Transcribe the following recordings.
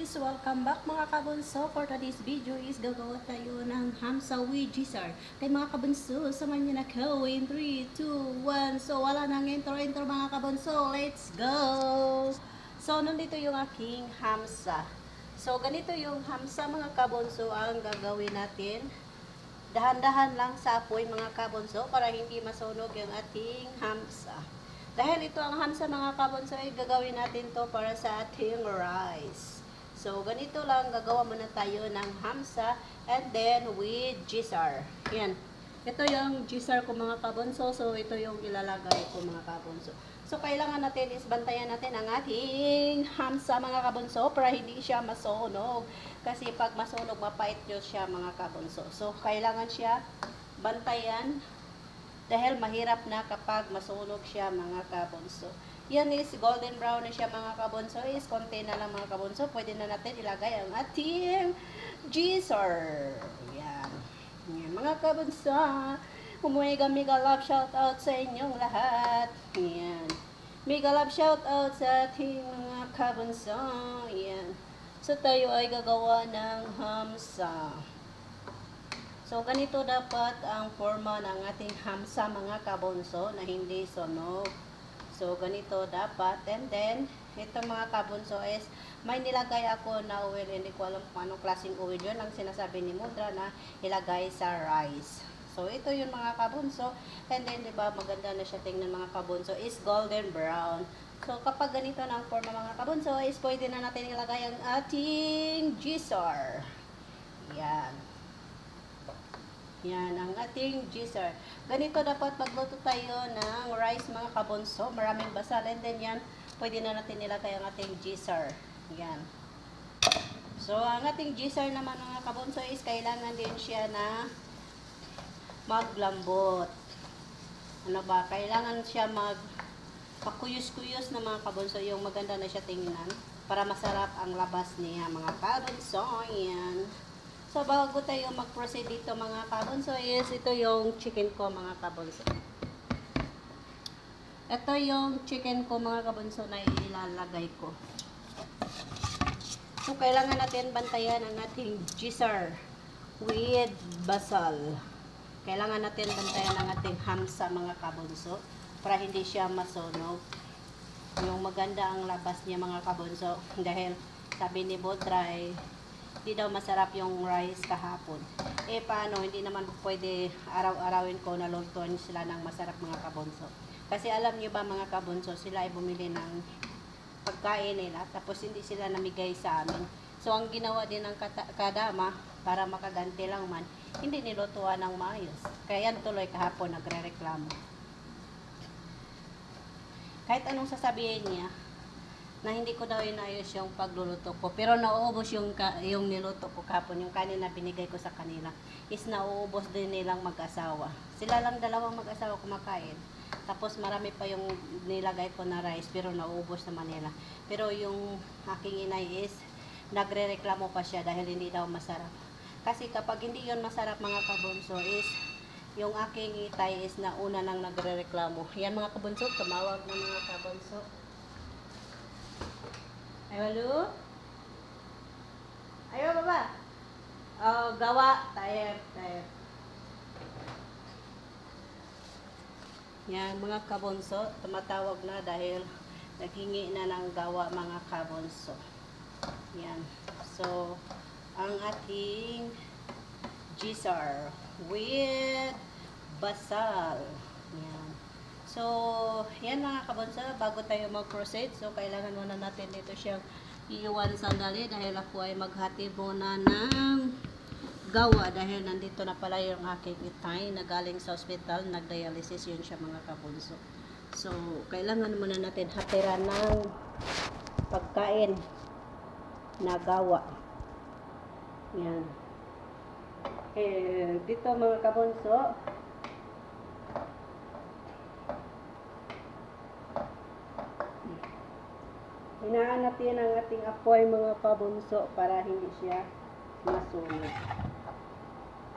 guys! Welcome back mga kabunso. For today's video is gagawa tayo ng hamsa with gisar. Kay mga kabunso, samahan niyo na ko in 3, 2, 1. So wala nang intro mga kabunso. Let's go! So nandito yung aking hamsa. So ganito yung hamsa mga kabunso ang gagawin natin. Dahan-dahan lang sa apoy mga kabunso para hindi masunog yung ating hamsa. Dahil ito ang hamsa mga kabonso ay gagawin natin to para sa ating rice. So, ganito lang gagawa muna tayo ng hamsa and then with gisar. Yan. Ito yung gisar ko mga kabonso. So, ito yung ilalagay ko mga kabonso. So, kailangan natin is bantayan natin ang ating hamsa mga kabonso para hindi siya masunog. Kasi pag masunog, mapait yun siya mga kabonso. So, kailangan siya bantayan dahil mahirap na kapag masunog siya mga kabonso. Yan is golden brown na siya mga kabonso. Is konti na lang mga kabonso. Pwede na natin ilagay ang ating gisar. Yan. Yan mga kabonso. Mega love shout out sa inyong lahat. Yan. Mega love shout out sa ating mga kabonso. Yan. So tayo ay gagawa ng hamsa. So, ganito dapat ang forma ng ating hamsa mga kabonso na hindi sunog. So, ganito dapat. And then, ito mga kabonso is may nilagay ako na oil. Hindi ko alam kung anong klaseng oil yun. Ang sinasabi ni Mudra na ilagay sa rice. So, ito yung mga kabonso. And then, di ba maganda na siya tingnan mga kabonso is golden brown. So, kapag ganito na ang forma mga kabonso is pwede na natin ilagay ang ating gisar. Yan. Yan, ang ating gisar. Ganito dapat magluto tayo ng rice mga kabonso. Maraming basal. And then yan, pwede na natin nilagay ang ating gisar. Yan. So, ang ating gisar naman mga kabonso is kailangan din siya na maglambot. Ano ba? Kailangan siya pakuyos-kuyos na mga kabonso. Yung maganda na siya tingnan. Para masarap ang labas niya mga kabonso. Yan. So, bago tayo mag-proceed dito mga kabonso is ito yung chicken ko mga kabonso. Ito yung chicken ko mga kabonso na ilalagay ko. So, kailangan natin bantayan ang ating gisar with basal. Kailangan natin bantayan ang ating hamsa mga kabonso para hindi siya masunog. Yung maganda ang labas niya mga kabonso dahil sabi ni Bodra hindi daw masarap yung rice kahapon. Eh paano, hindi naman pwede araw-arawin ko na lutuan sila ng masarap mga kabonso. Kasi alam niyo ba mga kabonso, sila ay bumili ng pagkain nila tapos hindi sila namigay sa amin. So ang ginawa din ng kadama para makaganti lang man, hindi nilutuan ng maayos. Kaya yan tuloy kahapon nagrereklamo. Kahit anong sasabihin niya, na hindi ko daw inayos yung pagluluto ko. Pero nauubos yung niluto ko kapon. Yung kanin na binigay ko sa kanila is nauubos din nilang mag-asawa. Sila lang dalawang mag-asawa kumakain. Tapos marami pa yung nilagay ko na rice pero nauubos naman nila. Pero yung aking inay is nagre-reklamo pa siya dahil hindi daw masarap. Kasi kapag hindi yon masarap mga kabunso is yung aking itay is nauna nang nagre-reklamo. Yan mga kabunso, tumawag na mga kabunso. Ayaw, ayaw baba. Oh, gawa. Tayo. Yan, mga kabonso. Tumatawag na dahil naghingi na ng gawa mga kabonso. Yan. So, ang ating gisar with basal. Yan. So, yan mga kabonso, bago tayo mag-proceed, so kailangan muna natin dito siyang iiwan sandali dahil ako ay maghati muna ng gawa dahil nandito na pala yung aking itay na galing sa hospital, nag-dialysis yun siya mga kabonso. So, kailangan muna natin hatiran ng pagkain na gawa. Yan. Dito mga kabonso, hinaan natin ang ating apoy mga kabunso para hindi siya masunog.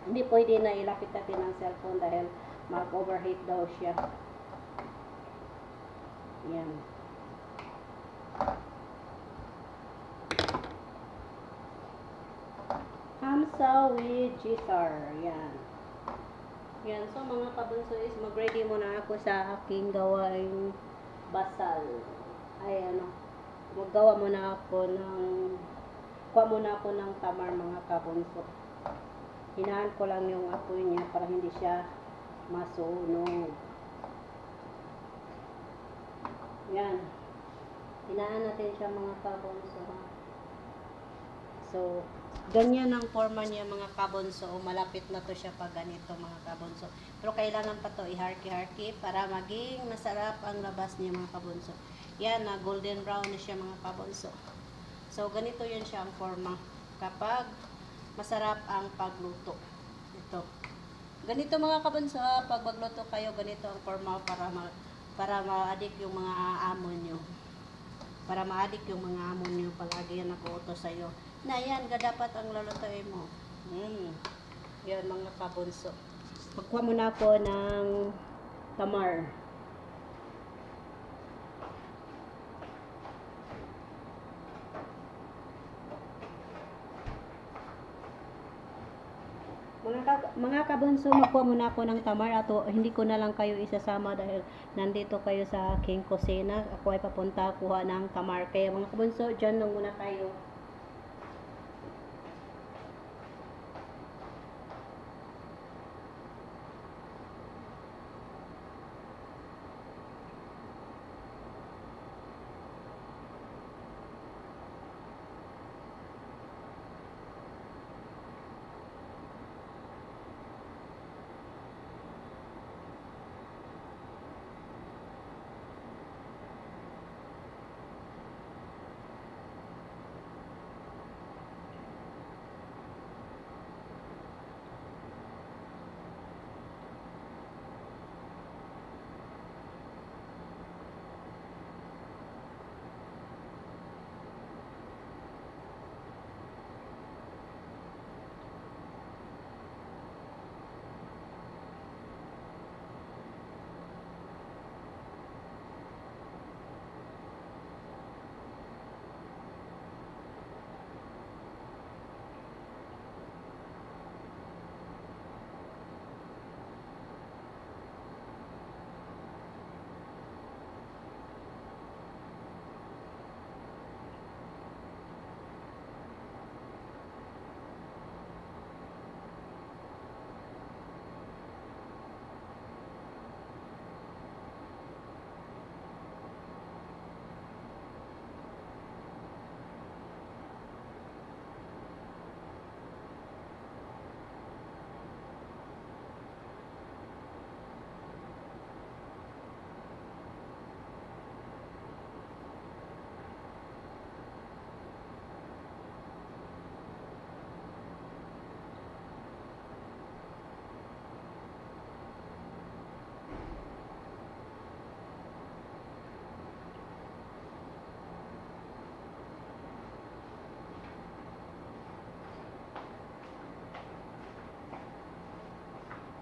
Hindi pwede na ilapit natin ang cellphone dahil mag-overheat daw siya. Yan. Hamsa with Gisar. Yan. Yan. So mga kabunso is mag-ready muna ako sa aking gawaing basal. Ay ano, maggawa muna ako ng kuha muna ako ng tamar mga kabunso. Hinaan ko lang yung apoy niya para hindi siya masunog. Yan. Hinaan natin siya mga kabunso. So, ganyan ang forma niya mga kabunso. Malapit na to siya pag ganito mga kabunso. Pero kailangan pa to i-harky-harky para maging masarap ang labas niya mga kabunso. Yan, na golden brown na siya mga kabunso. So, ganito yan siya ang forma kapag masarap ang pagluto. Ito. Ganito mga kabunso, pag magluto kayo, ganito ang forma para ma-addict yung mga amon nyo. Para ma-addict yung mga amon nyo palagi yan nag-uutos sa'yo. Na yan, dapat ang lulutuin mo. Yan mga kabunso. Magkuha muna ako ng tamar. Mga kabunso, magkuha muna ako ng tamar at hindi ko na lang kayo isasama dahil nandito kayo sa aking kusina. Ako ay papunta kuha ng tamar. Kaya mga kabunso, dyan lang muna tayo.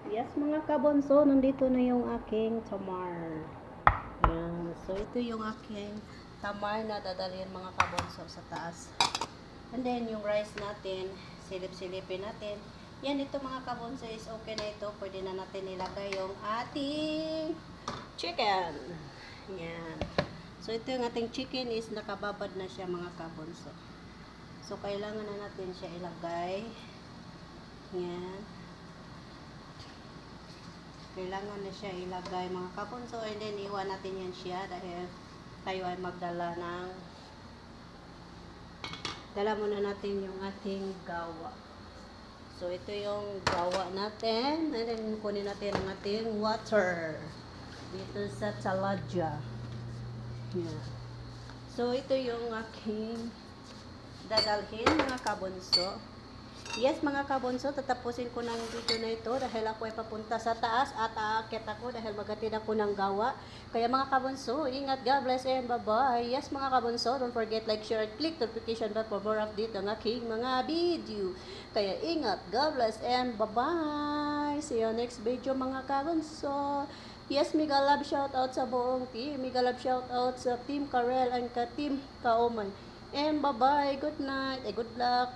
Yes mga kabonso, nandito na yung aking tamar. Yan. So ito yung aking tamar na dadalhin mga kabonso sa taas. And then yung rice natin, silip-silipin natin. Yan, ito mga kabonso is okay na ito. Pwede na natin ilagay yung ating chicken. Yan. So ito yung ating chicken is nakababad na siya mga kabonso. So kailangan na natin siya ilagay. Yan. Kailangan na siya ilagay mga kabunso, and then iwan natin yan siya dahil tayo ay magdala ng dala muna natin yung ating gawa. So ito yung gawa natin, and then kunin natin ang ating water dito sa taladya. Yeah. So ito yung aking dadalhin mga kabunso. Yes mga kabunso, tatapusin ko ng video na ito dahil ako ay papunta sa taas at aakyat ako dahil maghatid ako ng gawa. Kaya mga kabunso, ingat, God bless and bye-bye. Yes mga kabunso, don't forget like, share, and click notification bell for more update ng aking mga video. Kaya ingat, God bless and bye-bye. See you next video mga kabunso. Yes, mega love shout out sa buong team. Mega love shout out sa Team Karel and ka Team Kaoman. And bye-bye, good night, and good luck.